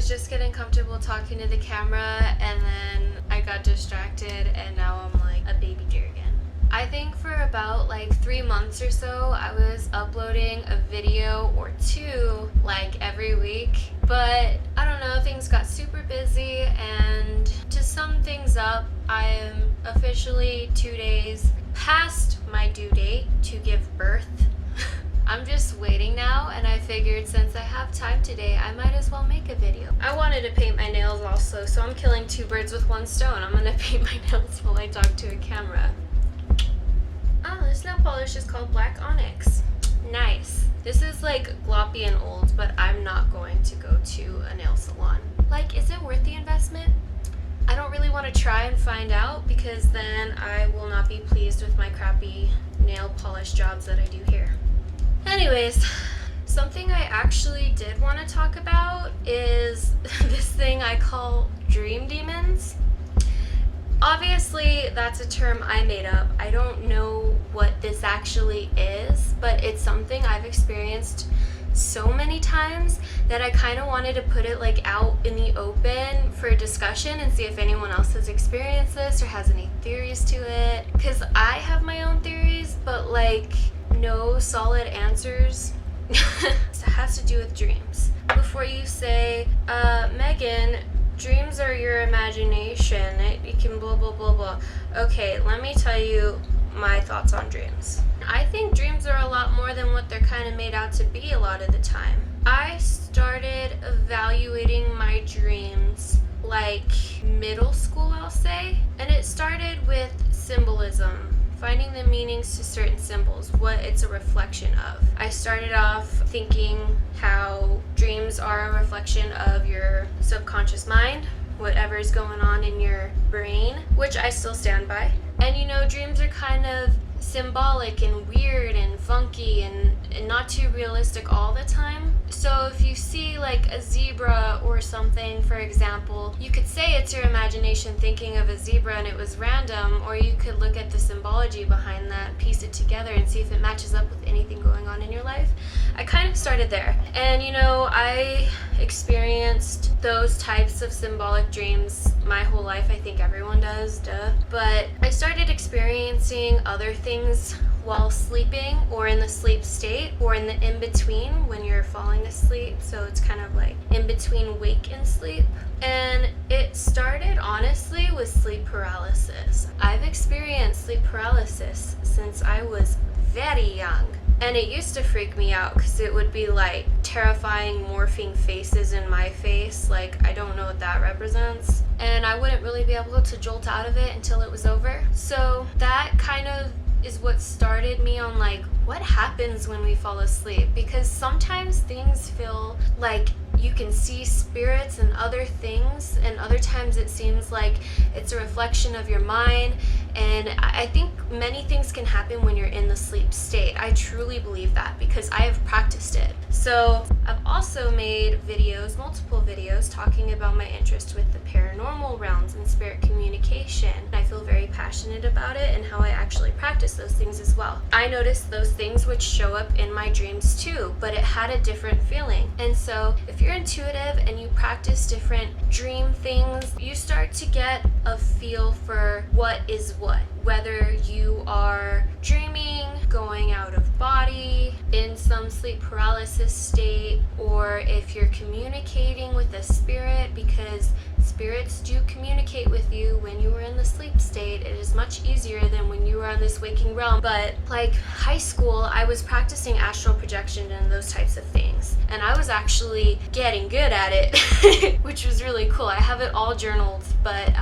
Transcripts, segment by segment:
was just getting comfortable talking to the camera, and then I got distracted, and now I'm like a baby deer again. I think for about like 3 months or so, I was uploading a video or two like every week. But I don't know, things got super busy, and to sum things up, I am officially 2 days past my due date to give birth. I'm just waiting now, and I figured since I have time today, I might as well make a video. I wanted to paint my nails also, so I'm killing 2 birds with 1 stone. I'm gonna paint my nails while I talk to a camera. Oh, this nail polish is called Black Onyx. Nice. This is like gloppy and old, but I'm not going to go to a nail salon. Like, is it worth the investment? I don't really want to try and find out, because then I will not be pleased with my crappy nail polish jobs that I do here. Anyways, something I actually did want to talk about is this thing I call dream demons. Obviously, that's a term I made up. I don't know what this actually is, but it's something I've experienced so many times that I kind of wanted to put it like out in the open for discussion and see if anyone else has experienced this or has any theories to it. Because I have my own theories, but like no solid answers. It has to do with dreams. Before you say, Megan, dreams are your imagination, it can blah blah blah blah. Okay, let me tell you my thoughts on dreams. I think dreams are a lot more than what they're kind of made out to be a lot of the time. I started evaluating my dreams like middle school, I'll say, and it started with symbolism, finding the meanings to certain symbols, what it's a reflection of. I started off thinking how dreams are a reflection of your subconscious mind, whatever's going on in your brain, which I still stand by. And you know, dreams are kind of symbolic and weird and funky and not too realistic all the time. So if you see like a zebra or something, for example, you could say it's your imagination thinking of a zebra and it was random, or you could look at the symbology behind that, piece it together, and see if it matches up with anything going on in your life. I kind of started there. And you know, I experienced those types of symbolic dreams my whole life. I think everyone does, duh. But I started experiencing other things while sleeping, or in the sleep state, or in the in-between when you're falling asleep. So it's kind of like in between wake and sleep. And it started honestly with sleep paralysis. I've experienced sleep paralysis since I was very young. And it used to freak me out because it would be like terrifying morphing faces in my face. Like, I don't know what that represents. And I wouldn't really be able to jolt out of it until it was over. So that kind of is what started me on like, what happens when we fall asleep? Because sometimes things feel like you can see spirits and other things, and other times it seems like it's a reflection of your mind. And I think many things can happen when you're in the sleep state. I truly believe that because I have practiced it. So I've also made videos, multiple videos, talking about my interest with the paranormal realms and spirit communication. I feel very passionate about it and how I actually practice those things as well. I noticed those things would show up in my dreams too, but it had a different feeling. And so if you're intuitive and you practice different dream things, you start to get a feel for what is what. Whether you are dreaming, going out of body, in some sleep paralysis state, or if you're communicating with a spirit, because spirits do communicate with you when you are in the sleep state. It is much easier than when you are in this waking realm. But like high school, I was practicing astral projection and those types of things. And I was actually getting good at it, which was really cool. I have it all journaled, but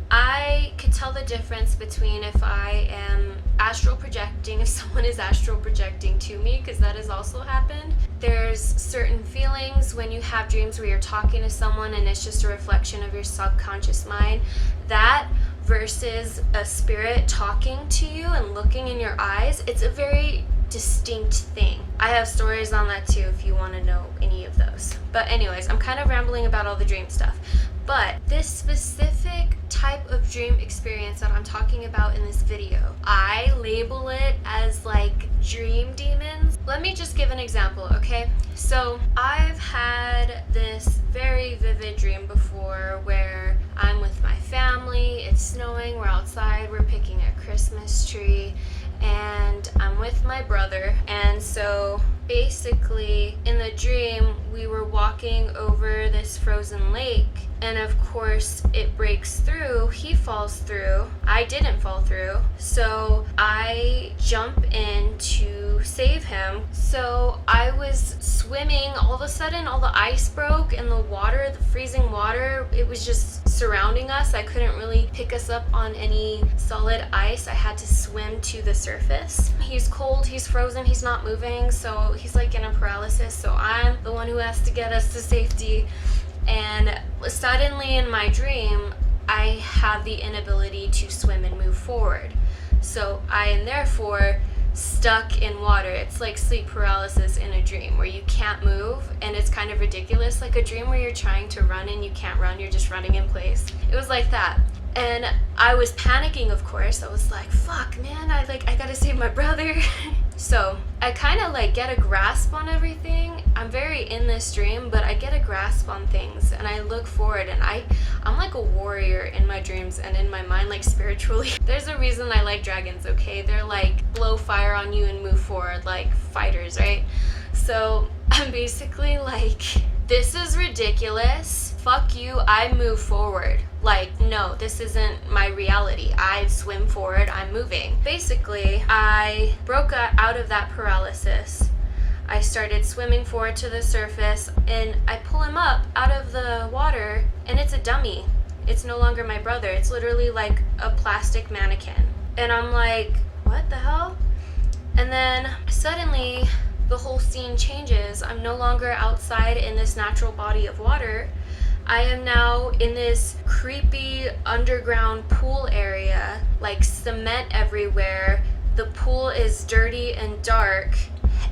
I could tell the difference between if I am astral projecting, if someone is astral projecting to me, because that has also happened. There's certain feelings when you have dreams where you're talking to someone and it's just a reflection of your subconscious mind. That versus a spirit talking to you and looking in your eyes, it's a very distinct thing. I have stories on that too if you want to know any of those. But anyways, I'm kind of rambling about all the dream stuff. But this specific type of dream experience that I'm talking about in this video, I label it as like dream demons. Let me just give an example, okay? So I've had this very vivid Christmas tree, and I'm with my brother. And so basically in the dream we were walking over this frozen lake, and of course it breaks through. He falls through. I didn't fall through, so I jump in to save him. So I was swimming, all of a sudden all the ice broke, and the freezing water, it was just surrounding us. I couldn't really pick us up on any solid ice. I had to swim to the surface. He's cold, he's frozen, he's not moving, so he's like in a paralysis, so I'm the one who has to get us to safety. And suddenly in my dream, I have the inability to swim and move forward. So I am therefore stuck in water. It's like sleep paralysis in a dream where you can't move, and it's kind of ridiculous. Like a dream where you're trying to run and you can't run, you're just running in place. It was like that. And I was panicking, of course. I was like, fuck, man, I gotta save my brother. So I kind of like get a grasp on everything. I'm very in this dream, but I get a grasp on things, and I look forward, and I'm like a warrior in my dreams and in my mind, like spiritually. There's a reason I like dragons, okay? They're like blow fire on you and move forward like fighters, right? So I'm basically like, this is ridiculous. Fuck you, I move forward. Like, no, this isn't my reality. I swim forward, I'm moving. Basically, I broke out of that paralysis. I started swimming forward to the surface, and I pull him up out of the water, and it's a dummy. It's no longer my brother. It's literally like a plastic mannequin. And I'm like, what the hell? And then suddenly the whole scene changes. I'm no longer outside in this natural body of water. I am now in this creepy underground pool area, like cement everywhere. The pool is dirty and dark,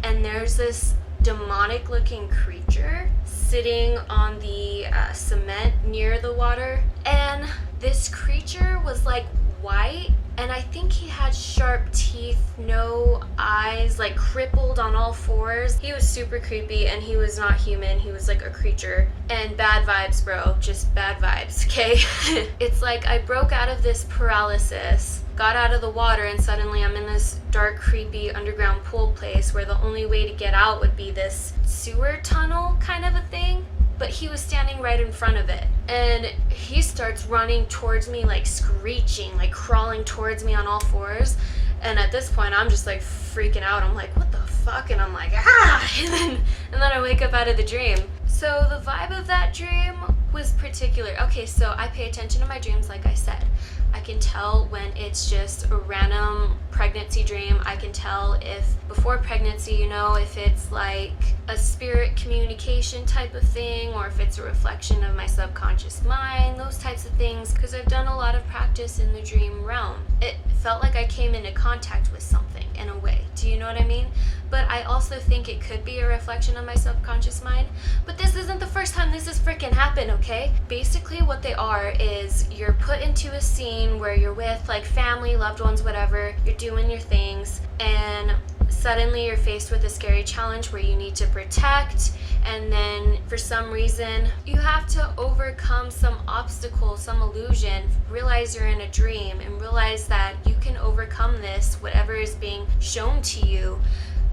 and there's this demonic looking creature sitting on the cement near the water. And this creature was like white, and I think he had sharp teeth, no eyes, like crippled on all fours. He was super creepy, and he was not human. He was like a creature. And bad vibes, bro. Just bad vibes, okay? It's like I broke out of this paralysis, got out of the water, and suddenly I'm in this dark, creepy underground pool place where the only way to get out would be this sewer tunnel kind of a thing. But he was standing right in front of it, and he starts running towards me, like screeching, like crawling towards me on all fours. And at this point I'm just like freaking out. I'm like, what the fuck? And I'm like, ah! And then I wake up out of the dream. So the vibe of that dream was particular. Okay, so I pay attention to my dreams, like I said. I can tell when it's just a random pregnancy dream. I can tell if before pregnancy, you know, if it's like a spirit communication type of thing, or if it's a reflection of my subconscious mind, those types of things, because I've done a lot of practice in the dream realm. It felt like I came into contact with something in a way. Do you know what I mean? But I also think it could be a reflection of my subconscious mind. But this isn't the first time this has freaking happened, okay? Basically what they are is you're put into a scene where you're with like family, loved ones, whatever, you're doing your things, and suddenly you're faced with a scary challenge where you need to protect, and then for some reason you have to overcome some obstacle, some illusion, realize you're in a dream, and realize that you can overcome this, whatever is being shown to you.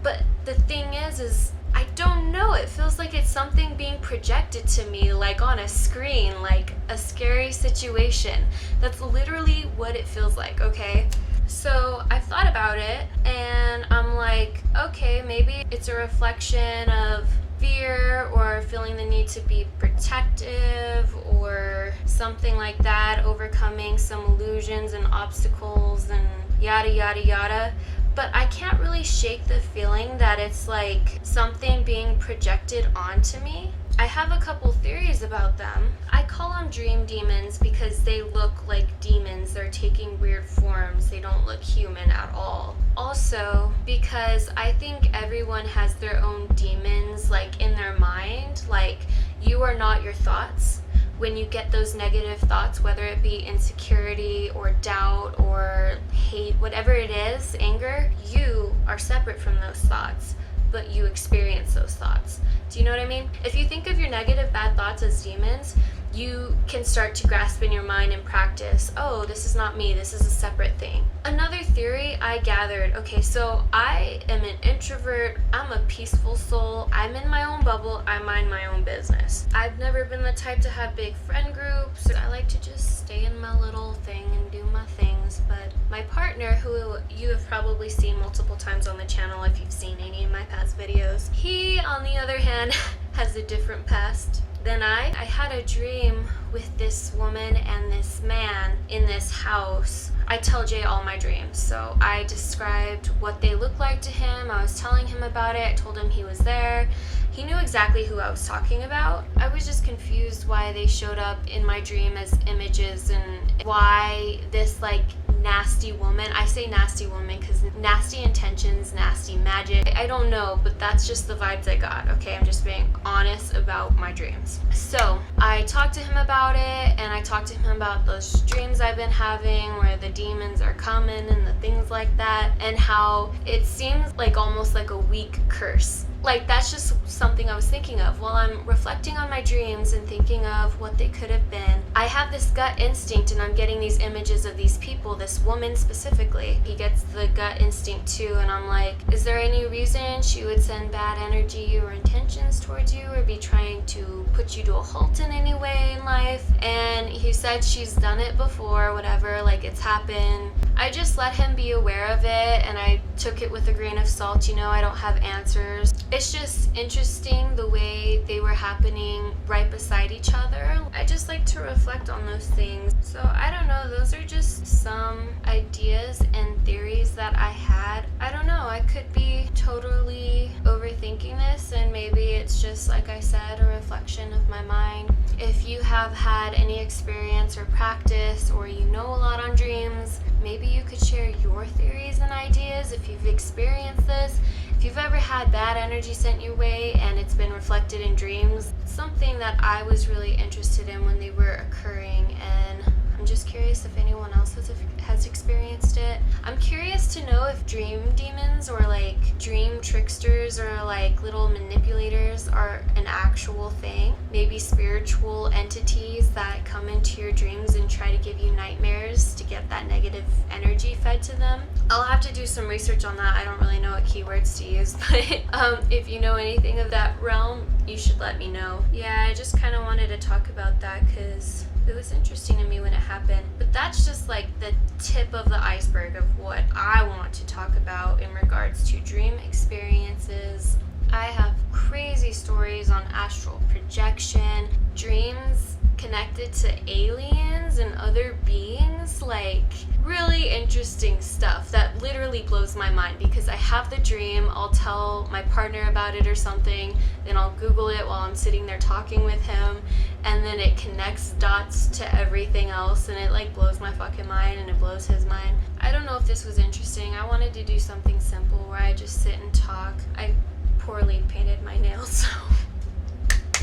But the thing is I don't know, it feels like it's something being projected to me, like on a screen, like a scary situation. That's literally what it feels like, okay? So I've thought about it, and I'm like, okay, maybe it's a reflection of fear, or feeling the need to be protective, or something like that, overcoming some illusions and obstacles and yada yada yada. But I can't really shake the feeling that it's like something being projected onto me. I have a couple theories about them. I call them dream demons because they look like demons. They're taking weird forms. They don't look human at all. Also, because I think everyone has their own demons, like in their mind. Like, you are not your thoughts. When you get those negative thoughts, whether it be insecurity or doubt or hate, whatever it is, anger, you are separate from those thoughts, but you experience those thoughts. Do you know what I mean? If you think of your negative, bad thoughts as demons, you can start to grasp in your mind and practice, oh, this is not me, this is a separate thing. Another theory I gathered, okay, so I am an introvert, I'm a peaceful soul, I'm in my own bubble, I mind my own business. I've never been the type to have big friend groups. I like to just stay in my little thing and do my things. But my partner, who you have probably seen multiple times on the channel if you've seen any of my past videos, he, on the other hand, has a different past than I had a dream with this woman and this man in this house. I tell Jay all my dreams, so I described what they looked like to him. I was telling him about it. I told him he was there. He knew exactly who I was talking about. I was just confused why they showed up in my dream as images and why this like nasty woman, I say nasty woman because nasty intentions, nasty magic, I don't know, but that's just the vibes I got, okay? I'm just being honest about my dreams. So I talked to him about it, and I talked to him about those dreams I've been having where the demons are coming and the things like that, and how it seems like almost like a weak curse. Like, that's just something I was thinking of while I'm reflecting on my dreams and thinking of what they could have been. I have this gut instinct, and I'm getting these images of these people, this woman specifically. He gets the gut instinct too, and I'm like, is there any reason she would send bad energy or intentions towards you or be trying to put you to a halt in any way in life? And he said she's done it before, whatever, like it's happened. I just let him be aware of it, and I took it with a grain of salt, you know, I don't have answers. It's just interesting the way they were happening right beside each other. I just like to reflect on those things. So I don't know, those are just some ideas and theories that I had. I don't know, I could be totally overthinking this, and maybe it's just, like I said, a reflection of my mind. If you have had any experience or practice, or you know a lot on dreams, maybe you could share your theories and ideas if you've experienced this. If you've ever had bad energy sent your way and it's been reflected in dreams, something that I was really interested in when they were occurring, and I'm just curious if anyone else has experienced it. I'm curious to know if dream demons or like dream tricksters or like little manipulators are an actual thing. Maybe spiritual entities that come into your dreams and try to give you nightmares to get that negative energy fed to them. I'll have to do some research on that. I don't really know what keywords to use, but if you know anything of that realm, you should let me know. Yeah, I just kind of wanted to talk about that because it was interesting to me when it happened. But that's just like the tip of the iceberg of what I want to talk about in regards to dream experiences. I have crazy stories on astral projection, dreams connected to aliens and other beings, like really interesting stuff that literally blows my mind because I have the dream, I'll tell my partner about it or something, then I'll Google it while I'm sitting there talking with him, and then it connects dots to everything else, and it like blows my fucking mind and it blows his mind. I don't know if this was interesting. I wanted to do something simple where I just sit and talk. I poorly painted my nails, so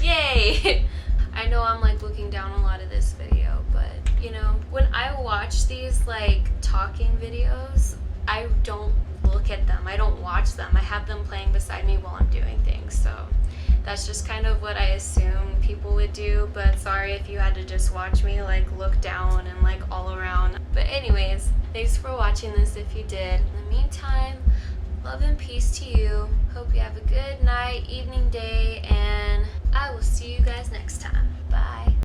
yay! I know I'm like looking down a lot of this video, but you know, when I watch these like talking videos, I don't look at them, I don't watch them, I have them playing beside me while I'm doing things, so that's just kind of what I assume people would do. But sorry if you had to just watch me like look down and like all around. But anyways, thanks for watching this if you did. In the meantime, love and peace to you. Hope you have a good night, evening, day, and I will see you guys next time.